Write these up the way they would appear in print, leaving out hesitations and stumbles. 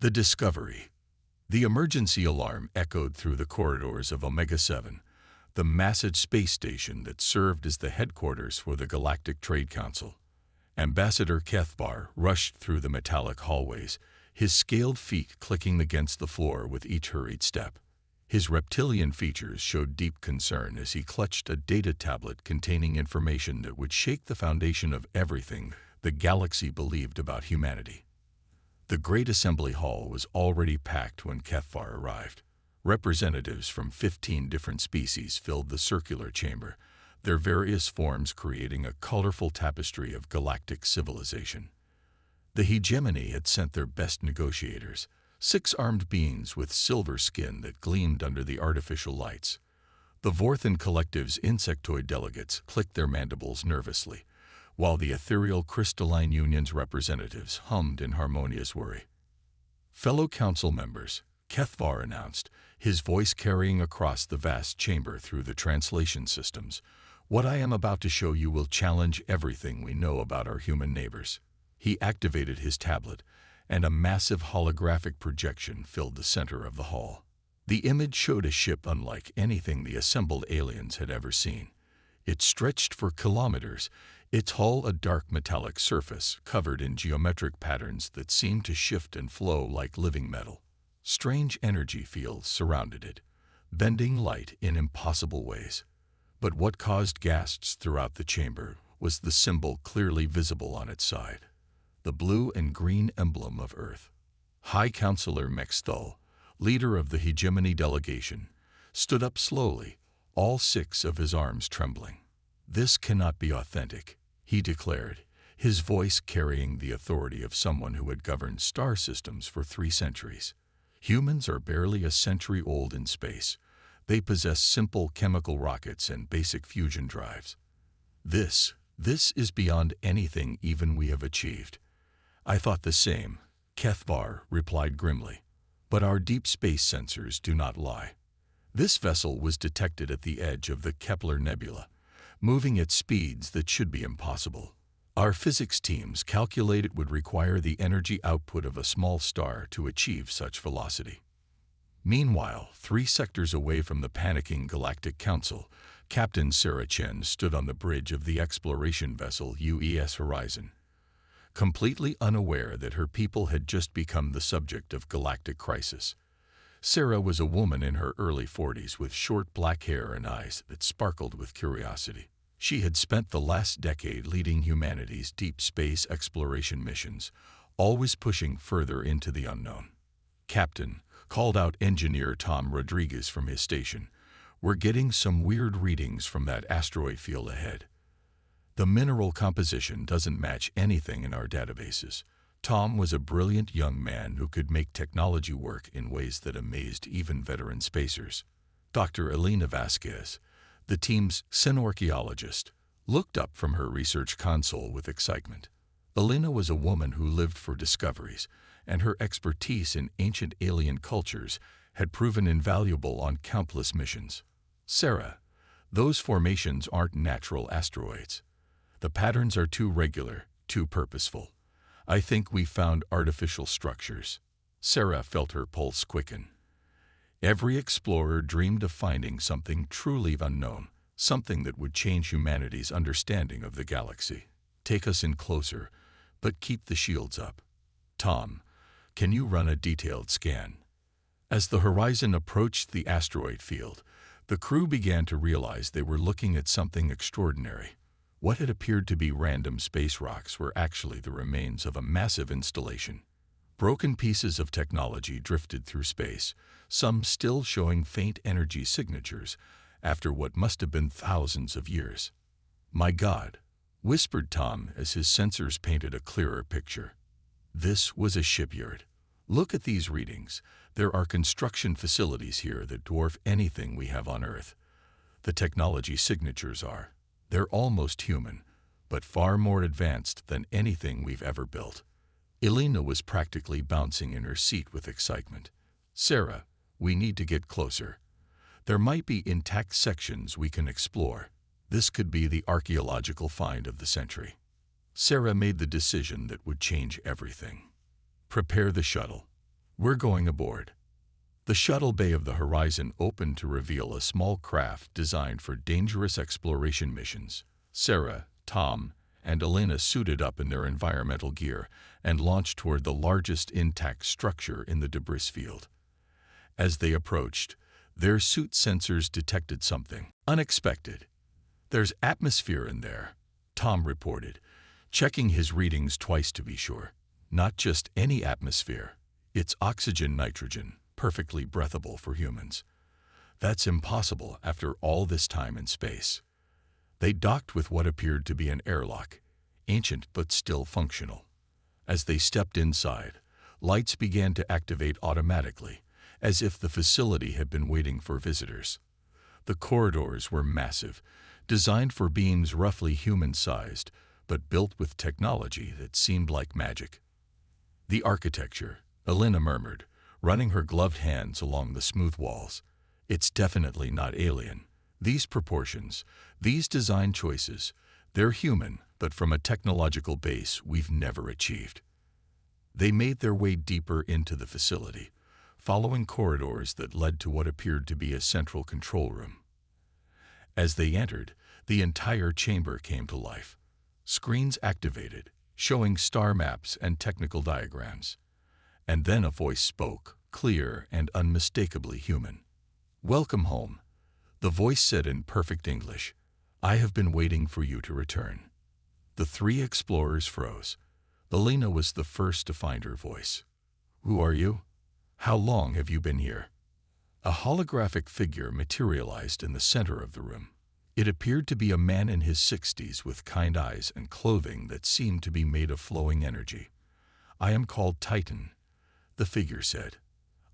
The discovery. The emergency alarm echoed through the corridors of Omega-7, the massive space station that served as the headquarters for the Galactic Trade Council. Ambassador Kethvar rushed through the metallic hallways, his scaled feet clicking against the floor with each hurried step. His reptilian features showed deep concern as he clutched a data tablet containing information that would shake the foundation of everything the galaxy believed about humanity. The Great Assembly Hall was already packed when Kethvar arrived. Representatives from 15 different species filled the circular chamber, their various forms creating a colorful tapestry of galactic civilization. The hegemony had sent their best negotiators, 6 armed beings with silver skin that gleamed under the artificial lights. The Vorthan Collective's insectoid delegates clicked their mandibles nervously, while the ethereal crystalline union's representatives hummed in harmonious worry. Fellow council members, Kethvar announced, his voice carrying across the vast chamber through the translation systems, what I am about to show you will challenge everything we know about our human neighbors. He activated his tablet, and a massive holographic projection filled the center of the hall. The image showed a ship unlike anything the assembled aliens had ever seen. It stretched for kilometers, its hull a dark metallic surface covered in geometric patterns that seemed to shift and flow like living metal. Strange energy fields surrounded it, bending light in impossible ways. But what caused gasps throughout the chamber was the symbol clearly visible on its side, the blue and green emblem of Earth. High Counselor Mexthal, leader of the hegemony delegation, stood up slowly, all 6 of his arms trembling. This cannot be authentic, he declared, his voice carrying the authority of someone who had governed star systems for 3 centuries. Humans are barely a century old in space. They possess simple chemical rockets and basic fusion drives. This is beyond anything even we have achieved. I thought the same, Kethvar replied grimly. But our deep space sensors do not lie. This vessel was detected at the edge of the Kepler Nebula, moving at speeds that should be impossible. Our physics teams calculate it would require the energy output of a small star to achieve such velocity. Meanwhile, 3 sectors away from the panicking Galactic Council, Captain Sarah Chen stood on the bridge of the exploration vessel UES Horizon, completely unaware that her people had just become the subject of galactic crisis. Sarah was a woman in her early 40s with short black hair and eyes that sparkled with curiosity. She had spent the last decade leading humanity's deep space exploration missions, always pushing further into the unknown. Captain, called out Engineer Tom Rodriguez from his station, we're getting some weird readings from that asteroid field ahead. The mineral composition doesn't match anything in our databases. Tom was a brilliant young man who could make technology work in ways that amazed even veteran spacers. Dr. Elena Vasquez, the team's xenorchaeologist, looked up from her research console with excitement. Elena was a woman who lived for discoveries, and her expertise in ancient alien cultures had proven invaluable on countless missions. Sarah, those formations aren't natural asteroids. The patterns are too regular, too purposeful. I think we found artificial structures. Sarah felt her pulse quicken. Every explorer dreamed of finding something truly unknown, something that would change humanity's understanding of the galaxy. Take us in closer, but keep the shields up. Tom, can you run a detailed scan? As the horizon approached the asteroid field, the crew began to realize they were looking at something extraordinary. What had appeared to be random space rocks were actually the remains of a massive installation. Broken pieces of technology drifted through space, some still showing faint energy signatures after what must have been thousands of years. "My God," whispered Tom as his sensors painted a clearer picture. This was a shipyard. Look at these readings. There are construction facilities here that dwarf anything we have on Earth. The technology signatures are. They're almost human, but far more advanced than anything we've ever built. Elena was practically bouncing in her seat with excitement. Sarah, we need to get closer. There might be intact sections we can explore. This could be the archaeological find of the century. Sarah made the decision that would change everything. Prepare the shuttle. We're going aboard. The shuttle bay of the horizon opened to reveal a small craft designed for dangerous exploration missions. Sarah, Tom, and Elena suited up in their environmental gear and launched toward the largest intact structure in the debris field. As they approached, their suit sensors detected something unexpected. "There's atmosphere in there," Tom reported, checking his readings twice to be sure. "Not just any atmosphere. It's oxygen-nitrogen, perfectly breathable for humans. That's impossible after all this time in space." They docked with what appeared to be an airlock, ancient but still functional. As they stepped inside, lights began to activate automatically, as if the facility had been waiting for visitors. The corridors were massive, designed for beings roughly human-sized, but built with technology that seemed like magic. "The architecture," Elena murmured, running her gloved hands along the smooth walls. "It's definitely not alien. These proportions, these design choices, they're human, but from a technological base we've never achieved." They made their way deeper into the facility, following corridors that led to what appeared to be a central control room. As they entered, the entire chamber came to life. Screens activated, showing star maps and technical diagrams. And then a voice spoke, clear and unmistakably human. "Welcome home," the voice said in perfect English. "I have been waiting for you to return." The three explorers froze. Elena was the first to find her voice. "Who are you? How long have you been here?" A holographic figure materialized in the center of the room. It appeared to be a man in his 60s with kind eyes and clothing that seemed to be made of flowing energy. "I am called Titan," the figure said.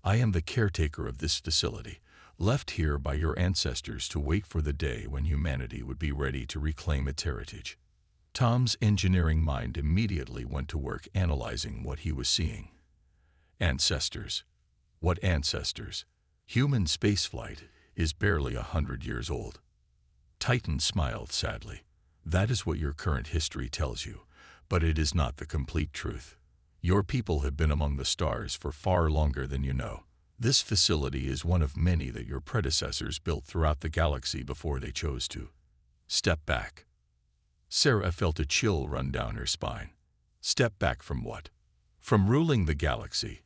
"I am the caretaker of this facility, left here by your ancestors to wait for the day when humanity would be ready to reclaim its heritage." Tom's engineering mind immediately went to work analyzing what he was seeing. Ancestors. What ancestors? Human spaceflight is barely 100 years old. Titan smiled sadly. "That is what your current history tells you, but it is not the complete truth. Your people have been among the stars for far longer than you know. This facility is one of many that your predecessors built throughout the galaxy before they chose to step back." Sarah felt a chill run down her spine. "Step back from what?" "From ruling the galaxy,"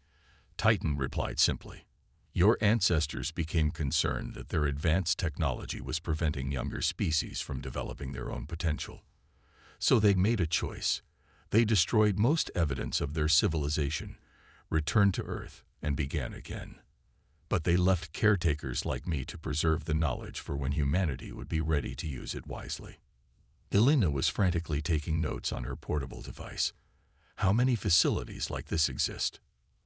Titan replied simply. "Your ancestors became concerned that their advanced technology was preventing younger species from developing their own potential. So they made a choice. They destroyed most evidence of their civilization, returned to Earth, and began again. But they left caretakers like me to preserve the knowledge for when humanity would be ready to use it wisely." Elena was frantically taking notes on her portable device. "How many facilities like this exist?"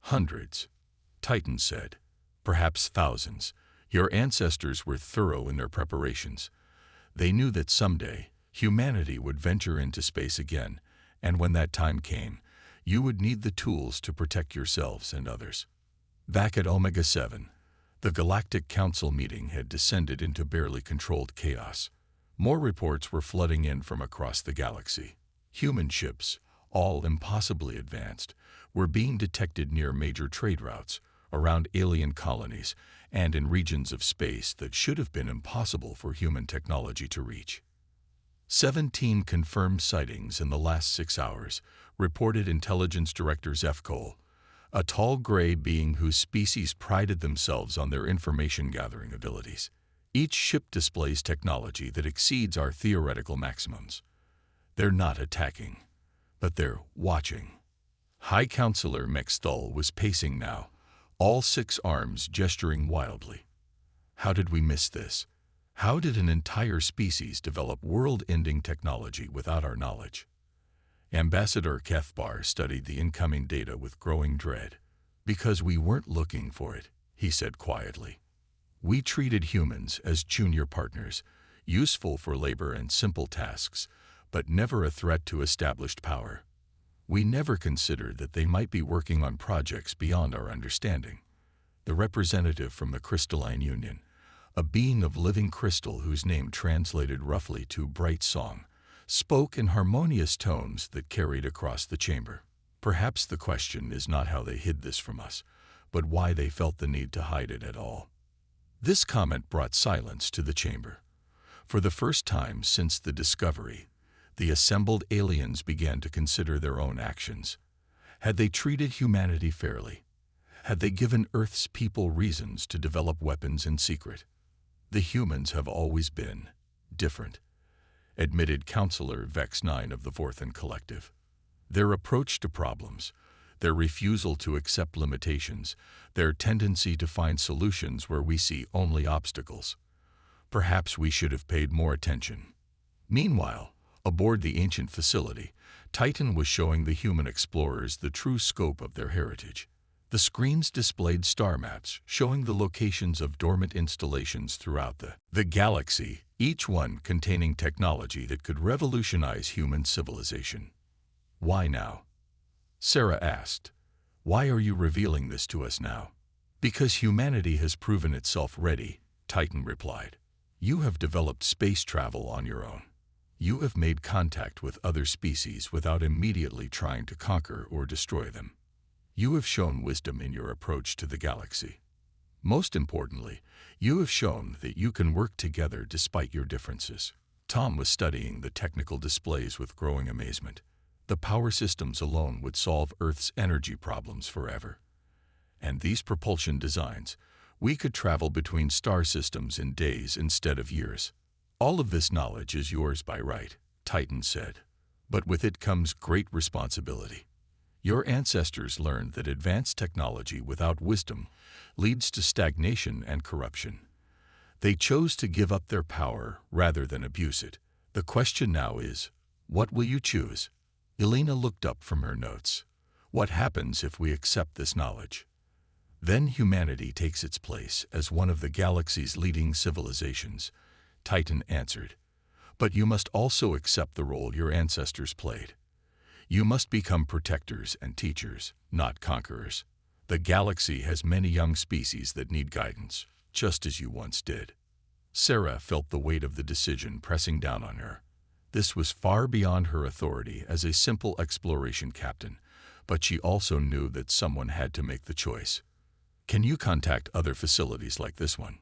"Hundreds," Titan said. "Perhaps thousands. Your ancestors were thorough in their preparations. They knew that someday humanity would venture into space again, and when that time came, you would need the tools to protect yourselves and others." Back at Omega 7, the Galactic Council meeting had descended into barely controlled chaos. More reports were flooding in from across the galaxy. Human ships, all impossibly advanced, were being detected near major trade routes, around alien colonies, and in regions of space that should have been impossible for human technology to reach. 17 confirmed sightings in the last 6 hours, reported Intelligence Director Zeph Cole, a tall gray being whose species prided themselves on their information-gathering abilities. "Each ship displays technology that exceeds our theoretical maximums. They're not attacking, but they're watching." High Counselor Mexthal was pacing now, all 6 arms gesturing wildly. "How did we miss this? How did an entire species develop world-ending technology without our knowledge?" Ambassador Cathbar studied the incoming data with growing dread. "Because we weren't looking for it," he said quietly. "We treated humans as junior partners, useful for labor and simple tasks, but never a threat to established power. We never considered that they might be working on projects beyond our understanding." The representative from the Crystalline Union, a being of living crystal whose name translated roughly to bright song, spoke in harmonious tones that carried across the chamber. "Perhaps the question is not how they hid this from us, but why they felt the need to hide it at all. This comment brought silence to the chamber. For the first time since the discovery, the assembled aliens began to consider their own actions. Had they treated humanity fairly? Had they given Earth's people reasons to develop weapons in secret? The humans have always been different, admitted Counselor Vex 9 of the Vorthan Collective. Their approach to problems, their refusal to accept limitations, their tendency to find solutions where we see only obstacles. Perhaps we should have paid more attention. Meanwhile, aboard the ancient facility, Titan was showing the human explorers the true scope of their heritage. The screens displayed star maps showing the locations of dormant installations throughout the galaxy, each one containing technology that could revolutionize human civilization. Why now? Sarah asked. Why are you revealing this to us now? Because humanity has proven itself ready, Titan replied. You have developed space travel on your own. You have made contact with other species without immediately trying to conquer or destroy them. You have shown wisdom in your approach to the galaxy. Most importantly, you have shown that you can work together despite your differences. Tom was studying the technical displays with growing amazement. The power systems alone would solve Earth's energy problems forever. And these propulsion designs, we could travel between star systems in days instead of years. All of this knowledge is yours by right, Titan said. But with it comes great responsibility. Your ancestors learned that advanced technology without wisdom leads to stagnation and corruption. They chose to give up their power rather than abuse it. The question now is, what will you choose? Elena looked up from her notes. What happens if we accept this knowledge? Then humanity takes its place as one of the galaxy's leading civilizations, Titan answered. But you must also accept the role your ancestors played. You must become protectors and teachers, not conquerors. The galaxy has many young species that need guidance, just as you once did. Sarah felt the weight of the decision pressing down on her. This was far beyond her authority as a simple exploration captain, but she also knew that someone had to make the choice. Can you contact other facilities like this one?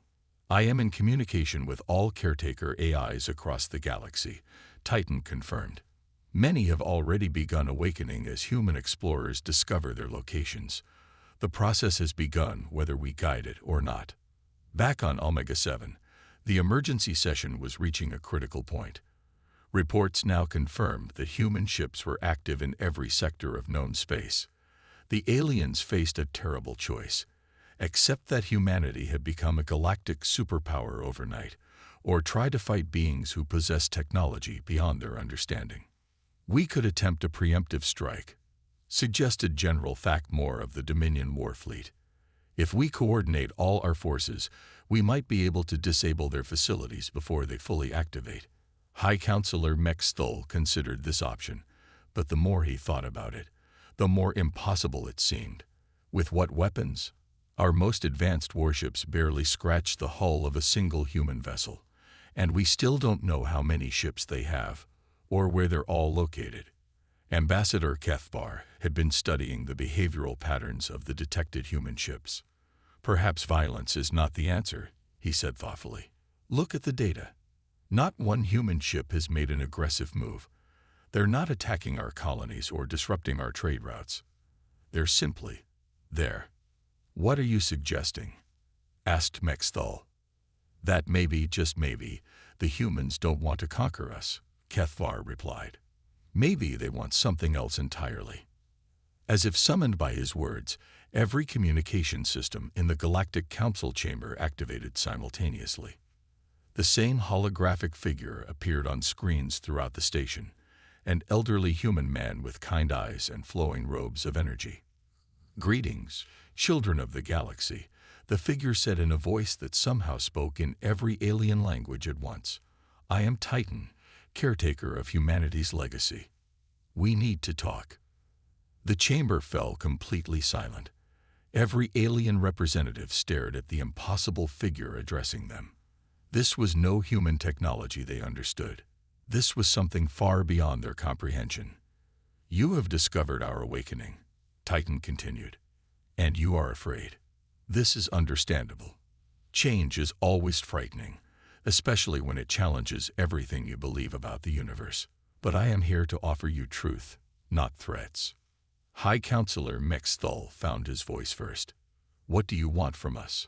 I am in communication with all caretaker AIs across the galaxy, Titan confirmed. Many have already begun awakening as human explorers discover their locations. The process has begun whether we guide it or not. Back on Omega 7, the emergency session was reaching a critical point. Reports now confirmed that human ships were active in every sector of known space. The aliens faced a terrible choice. Accept that humanity had become a galactic superpower overnight, or try to fight beings who possess technology beyond their understanding. We could attempt a preemptive strike, suggested General Thakmore of the Dominion Warfleet. If we coordinate all our forces, we might be able to disable their facilities before they fully activate. High Counselor Mexthul considered this option, but the more he thought about it, the more impossible it seemed. With what weapons? Our most advanced warships barely scratch the hull of a single human vessel, and we still don't know how many ships they have, or where they're all located. Ambassador Kethbar had been studying the behavioral patterns of the detected human ships. Perhaps violence is not the answer, he said thoughtfully. Look at the data. Not one human ship has made an aggressive move. They're not attacking our colonies or disrupting our trade routes. They're simply there. What are you suggesting? Asked Mexthul. That maybe, just maybe, the humans don't want to conquer us, Kethvar replied. Maybe they want something else entirely. As if summoned by his words, every communication system in the Galactic Council chamber activated simultaneously. The same holographic figure appeared on screens throughout the station, an elderly human man with kind eyes and flowing robes of energy. Greetings, children of the galaxy, the figure said in a voice that somehow spoke in every alien language at once. I am Titan, caretaker of humanity's legacy. We need to talk. The chamber fell completely silent. Every alien representative stared at the impossible figure addressing them. This was no human technology they understood. This was something far beyond their comprehension. You have discovered our awakening, Titan continued. And you are afraid. This is understandable. Change is always frightening, especially when it challenges everything you believe about the universe. But I am here to offer you truth, not threats. High Counselor Mexthal found his voice first. What do you want from us?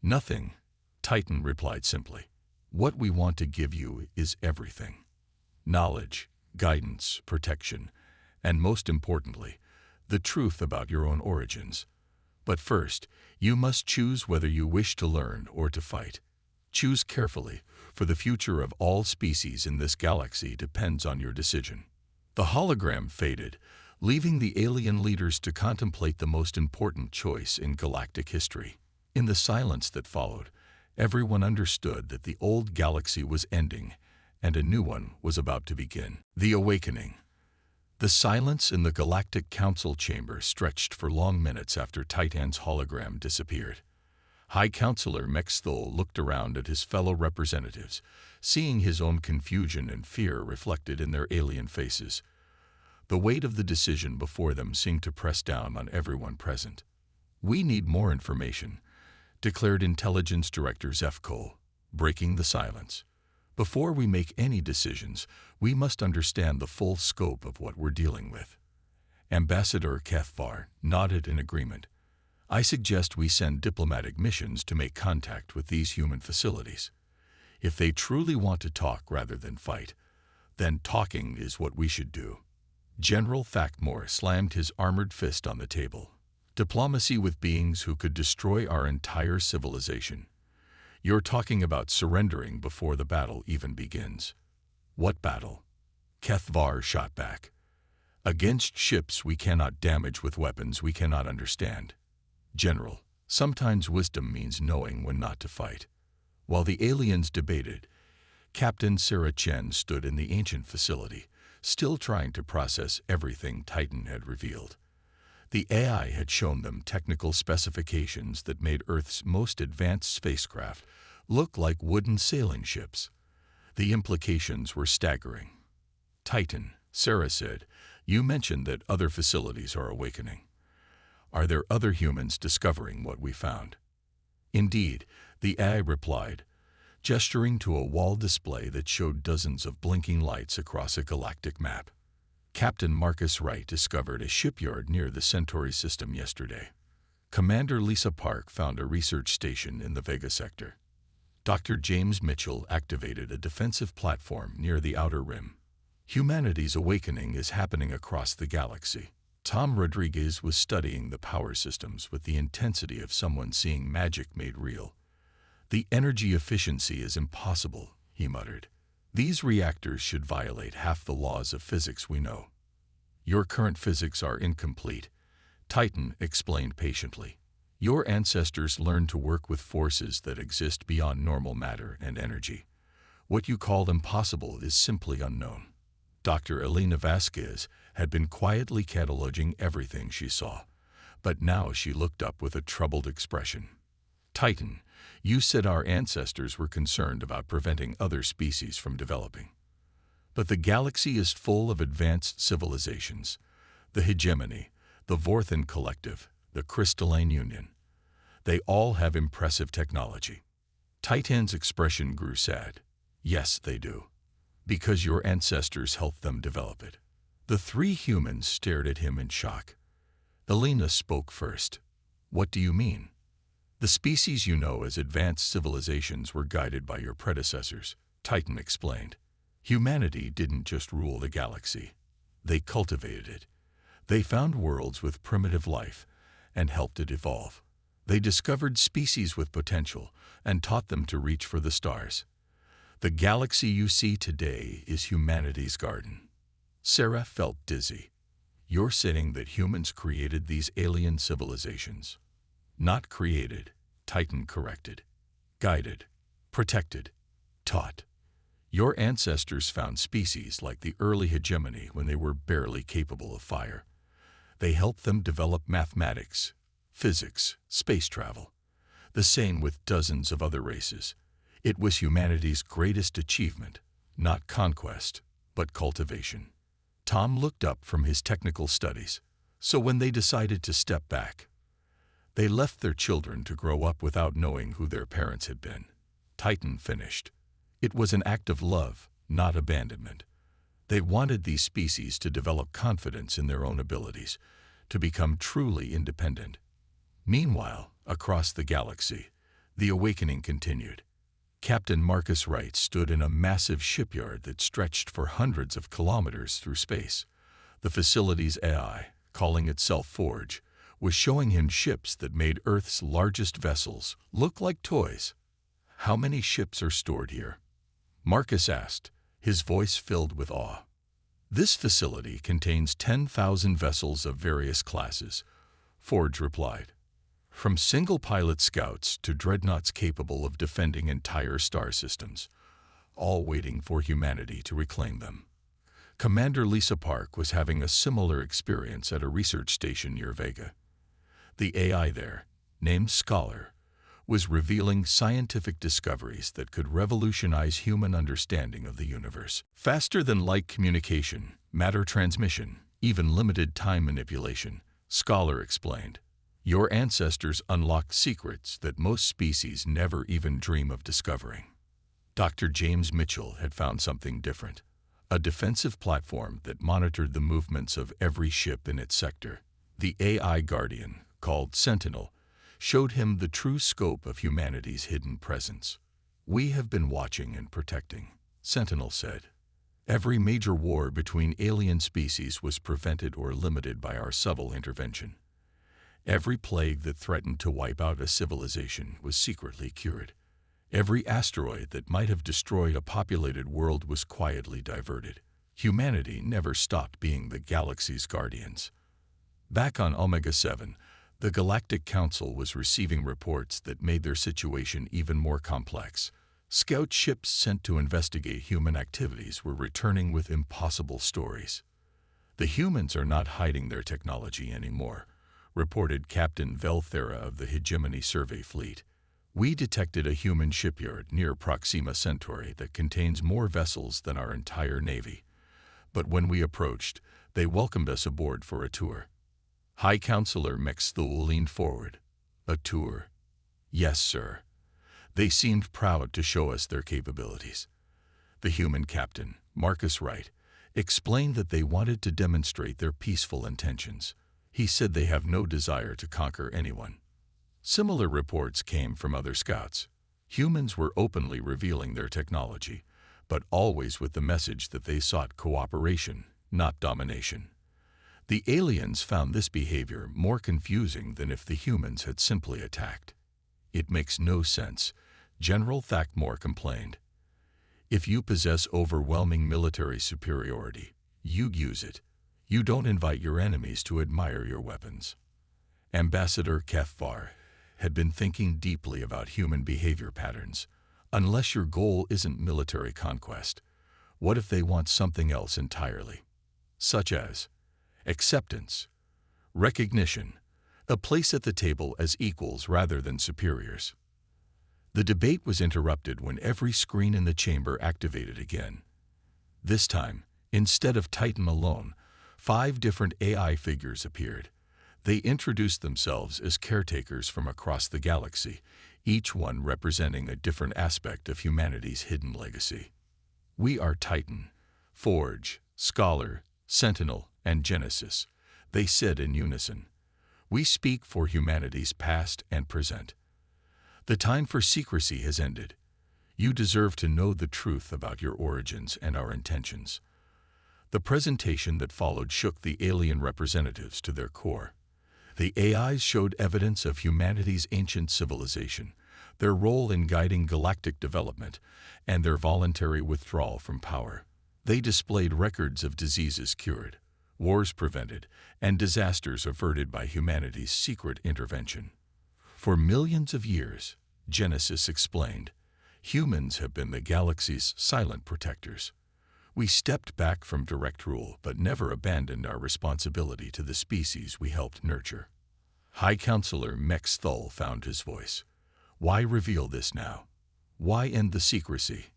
Nothing, Titan replied simply. What we want to give you is everything. Knowledge, guidance, protection, and most importantly, the truth about your own origins. But first, you must choose whether you wish to learn or to fight. Choose carefully, for the future of all species in this galaxy depends on your decision. The hologram faded, leaving the alien leaders to contemplate the most important choice in galactic history. In the silence that followed, everyone understood that the old galaxy was ending and a new one was about to begin. The Awakening. The silence in the Galactic Council chamber stretched for long minutes after Titan's hologram disappeared. High Counselor Mexthal looked around at his fellow representatives, seeing his own confusion and fear reflected in their alien faces. The weight of the decision before them seemed to press down on everyone present. We need more information, declared Intelligence Director Zefko, breaking the silence. Before we make any decisions, we must understand the full scope of what we're dealing with. Ambassador Cathvar nodded in agreement. I suggest we send diplomatic missions to make contact with these human facilities. If they truly want to talk rather than fight, then talking is what we should do. General Thackmore slammed his armored fist on the table. Diplomacy with beings who could destroy our entire civilization. You're talking about surrendering before the battle even begins. What battle? Cathvar shot back. Against ships we cannot damage with weapons we cannot understand. General, sometimes wisdom means knowing when not to fight. While the aliens debated, Captain Sarah Chen stood in the ancient facility, still trying to process everything Titan had revealed. The AI had shown them technical specifications that made Earth's most advanced spacecraft look like wooden sailing ships. The implications were staggering. Titan, Sarah said, you mentioned that other facilities are awakening. Are there other humans discovering what we found? Indeed, the AI replied, gesturing to a wall display that showed dozens of blinking lights across a galactic map. Captain Marcus Wright discovered a shipyard near the Centauri system yesterday. Commander Lisa Park found a research station in the Vega sector. Dr. James Mitchell activated a defensive platform near the Outer Rim. Humanity's awakening is happening across the galaxy. Tom Rodriguez was studying the power systems with the intensity of someone seeing magic made real. The energy efficiency is impossible, he muttered. These reactors should violate half the laws of physics we know. Your current physics are incomplete, Titan explained patiently. Your ancestors learned to work with forces that exist beyond normal matter and energy. What you call impossible is simply unknown. Dr. Elena Vasquez had been quietly cataloging everything she saw, but now she looked up with a troubled expression. Titan, you said our ancestors were concerned about preventing other species from developing. But the galaxy is full of advanced civilizations. The Hegemony, the Vorthan Collective, the Crystalline Union. They all have impressive technology. Titan's expression grew sad. Yes, they do. Because your ancestors helped them develop it. The three humans stared at him in shock. Elena spoke first. What do you mean? The species you know as advanced civilizations were guided by your predecessors, Titan explained. Humanity didn't just rule the galaxy. They cultivated it. They found worlds with primitive life and helped it evolve. They discovered species with potential and taught them to reach for the stars. The galaxy you see today is humanity's garden. Sarah felt dizzy. You're saying that humans created these alien civilizations. Not created, Titan corrected. Guided, protected, taught. Your ancestors found species like the early Hegemony when they were barely capable of fire. They helped them develop mathematics, physics, space travel. The same with dozens of other races. It was humanity's greatest achievement, not conquest, but cultivation. Tom looked up from his technical studies. So when they decided to step back, They left their children to grow up without knowing who their parents had been. Titan finished. It was an act of love, not abandonment. They wanted these species to develop confidence in their own abilities, to become truly independent. Meanwhile, across the galaxy, the awakening continued. Captain Marcus Wright stood in a massive shipyard that stretched for hundreds of kilometers through space. The facility's AI, calling itself Forge, was showing him ships that made Earth's largest vessels look like toys. "How many ships are stored here?" Marcus asked, his voice filled with awe. "This facility contains 10,000 vessels of various classes," Forge replied. "From single-pilot scouts to dreadnoughts capable of defending entire star systems, all waiting for humanity to reclaim them." Commander Lisa Park was having a similar experience at a research station near Vega. The AI there, named Scholar, was revealing scientific discoveries that could revolutionize human understanding of the universe. Faster than light communication, matter transmission, even limited time manipulation, Scholar explained. Your ancestors unlocked secrets that most species never even dream of discovering. Dr. James Mitchell had found something different. A defensive platform that monitored the movements of every ship in its sector. The AI Guardian, called Sentinel, showed him the true scope of humanity's hidden presence. "We have been watching and protecting," Sentinel said. "Every major war between alien species was prevented or limited by our subtle intervention. Every plague that threatened to wipe out a civilization was secretly cured. Every asteroid that might have destroyed a populated world was quietly diverted. Humanity never stopped being the galaxy's guardians." Back on Omega-7, the Galactic Council was receiving reports that made their situation even more complex. Scout ships sent to investigate human activities were returning with impossible stories. "The humans are not hiding their technology anymore," reported Captain Velthera of the Hegemony Survey Fleet. "We detected a human shipyard near Proxima Centauri that contains more vessels than our entire navy. But when we approached, they welcomed us aboard for a tour." High Counselor Mexthul leaned forward. "A tour?" "Yes, sir. They seemed proud to show us their capabilities." The human captain, Marcus Wright, explained that they wanted to demonstrate their peaceful intentions. He said they have no desire to conquer anyone. Similar reports came from other scouts. Humans were openly revealing their technology, but always with the message that they sought cooperation, not domination. The aliens found this behavior more confusing than if the humans had simply attacked. "It makes no sense," General Thackmore complained. "If you possess overwhelming military superiority, you use it. You don't invite your enemies to admire your weapons." Ambassador Kefvar had been thinking deeply about human behavior patterns. Unless your goal isn't military conquest, what if they want something else entirely? Such as acceptance, recognition, a place at the table as equals rather than superiors. The debate was interrupted when every screen in the chamber activated again. This time, instead of Titan alone, 5 different AI figures appeared. They introduced themselves as caretakers from across the galaxy, each one representing a different aspect of humanity's hidden legacy. "We are Titan, Forge, Scholar, Sentinel, and Genesis," they said in unison. "We speak for humanity's past and present. The time for secrecy has ended. You deserve to know the truth about your origins and our intentions." The presentation that followed shook the alien representatives to their core. The AIs showed evidence of humanity's ancient civilization, their role in guiding galactic development, and their voluntary withdrawal from power. They displayed records of diseases cured, wars prevented, and disasters averted by humanity's secret intervention. "For millions of years," Genesis explained, "humans have been the galaxy's silent protectors. We stepped back from direct rule but never abandoned our responsibility to the species we helped nurture." High Counselor Mexthul found his voice. "Why reveal this now? Why end the secrecy?"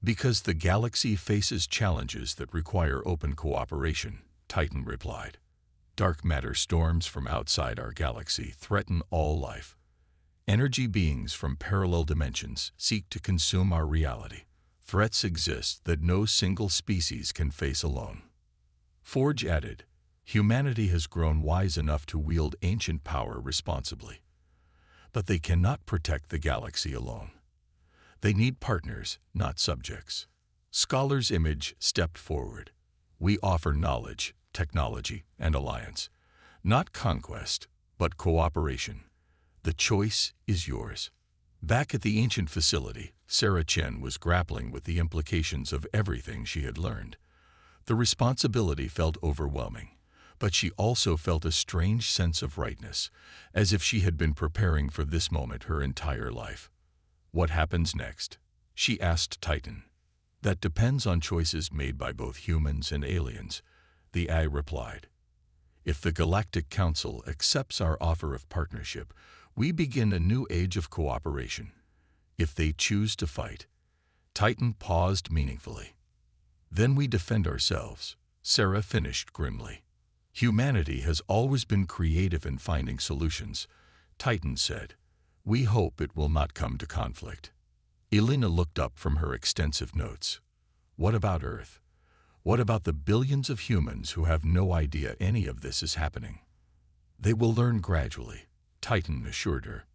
"Because the galaxy faces challenges that require open cooperation," Titan replied. Dark matter storms from outside our galaxy threaten all life. Energy beings from parallel dimensions seek to consume our reality. Threats exist that no single species can face alone. Forge added, humanity has grown wise enough to wield ancient power responsibly. But they cannot protect the galaxy alone. They need partners, not subjects. Scholar's Image stepped forward. We offer knowledge, technology, and alliance. Not conquest, but cooperation. The choice is yours. Back at the ancient facility, Sarah Chen was grappling with the implications of everything she had learned. The responsibility felt overwhelming, but she also felt a strange sense of rightness, as if she had been preparing for this moment her entire life. What happens next? She asked Titan. That depends on choices made by both humans and aliens, the AI replied. If the Galactic Council accepts our offer of partnership, we begin a new age of cooperation. If they choose to fight, Titan paused meaningfully. Then we defend ourselves, Sarah finished grimly. Humanity has always been creative in finding solutions, Titan said. We hope it will not come to conflict. Elena looked up from her extensive notes. What about Earth? What about the billions of humans who have no idea any of this is happening? They will learn gradually, Titan assured her.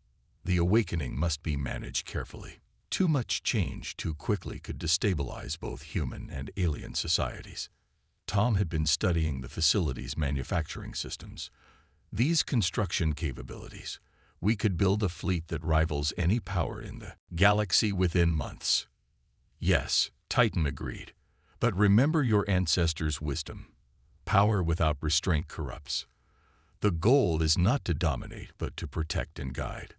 The awakening must be managed carefully. Too much change too quickly could destabilize both human and alien societies. Tom had been studying the facility's manufacturing systems. These construction capabilities, we could build a fleet that rivals any power in the galaxy within months. Yes, Titan agreed. But remember your ancestors' wisdom. Power without restraint corrupts. The goal is not to dominate, but to protect and guide.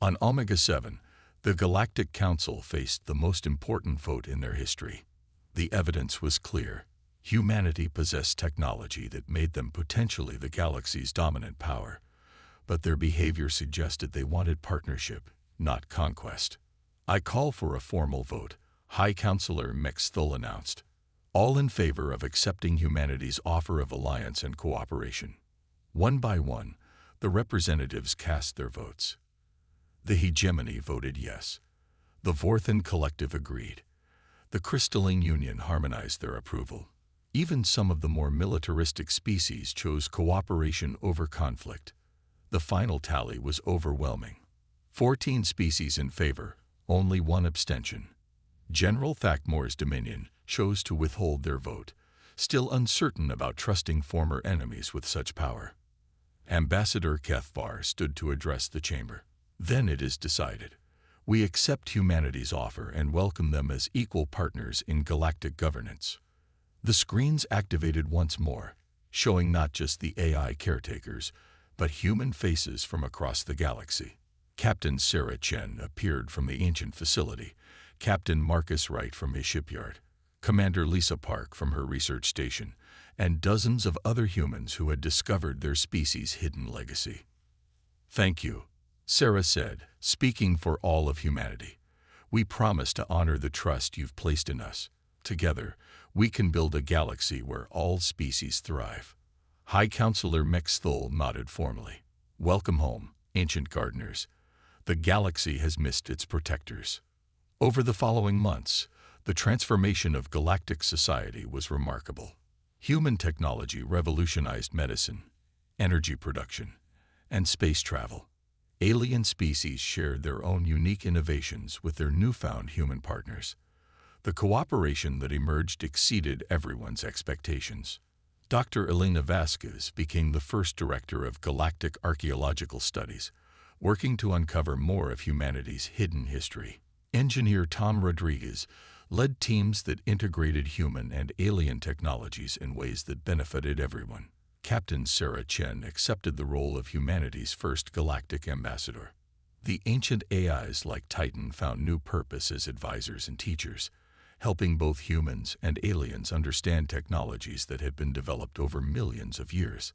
On Omega-7, the Galactic Council faced the most important vote in their history. The evidence was clear. Humanity possessed technology that made them potentially the galaxy's dominant power. But their behavior suggested they wanted partnership, not conquest. I call for a formal vote, High Counselor Mexthul announced. All in favor of accepting humanity's offer of alliance and cooperation. One by one, the representatives cast their votes. The hegemony voted yes. The Vorthan Collective agreed. The Crystalline Union harmonized their approval. Even some of the more militaristic species chose cooperation over conflict. The final tally was overwhelming. 14 species in favor, only one abstention. General Thakmore's Dominion chose to withhold their vote, still uncertain about trusting former enemies with such power. Ambassador Kethvar stood to address the chamber. Then it is decided. We accept humanity's offer and welcome them as equal partners in galactic governance. The screens activated once more, showing not just the AI caretakers, but human faces from across the galaxy. Captain Sarah Chen appeared from the ancient facility, Captain Marcus Wright from his shipyard, Commander Lisa Park from her research station, and dozens of other humans who had discovered their species' hidden legacy. Thank you, Sarah said, speaking for all of humanity. We promise to honor the trust you've placed in us. Together, we can build a galaxy where all species thrive. High Counselor Mexthul nodded formally. Welcome home, ancient gardeners. The galaxy has missed its protectors. Over the following months, the transformation of galactic society was remarkable. Human technology revolutionized medicine, energy production, and space travel. Alien species shared their own unique innovations with their newfound human partners. The cooperation that emerged exceeded everyone's expectations. Dr. Elena Vasquez became the first director of Galactic Archaeological Studies, working to uncover more of humanity's hidden history. Engineer Tom Rodriguez led teams that integrated human and alien technologies in ways that benefited everyone. Captain Sarah Chen accepted the role of humanity's first galactic ambassador. The ancient AIs like Titan found new purpose as advisors and teachers, helping both humans and aliens understand technologies that had been developed over millions of years.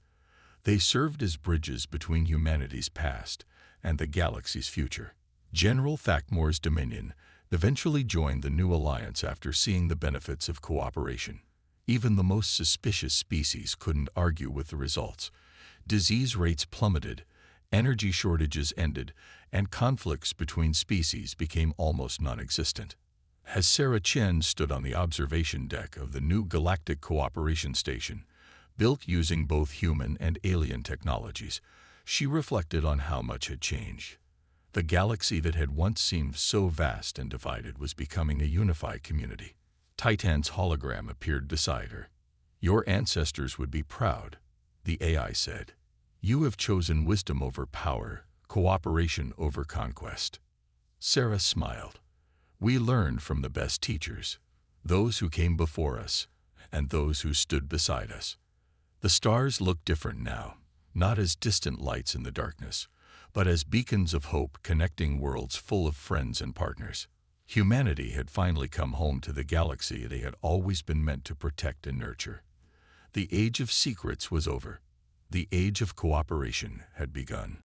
They served as bridges between humanity's past and the galaxy's future. General Thakmore's Dominion eventually joined the new alliance after seeing the benefits of cooperation. Even the most suspicious species couldn't argue with the results, Disease rates plummeted, energy shortages ended, and conflicts between species became almost non-existent. As Sarah Chen stood on the observation deck of the new Galactic Cooperation Station, built using both human and alien technologies, she reflected on how much had changed. The galaxy that had once seemed so vast and divided was becoming a unified community. Titan's hologram appeared beside her. "Your ancestors would be proud," the AI said. "You have chosen wisdom over power, cooperation over conquest." Sarah smiled. "We learned from the best teachers, those who came before us, and those who stood beside us." The stars looked different now, not as distant lights in the darkness, but as beacons of hope connecting worlds full of friends and partners. Humanity had finally come home to the galaxy they had always been meant to protect and nurture. The age of secrets was over. The age of cooperation had begun.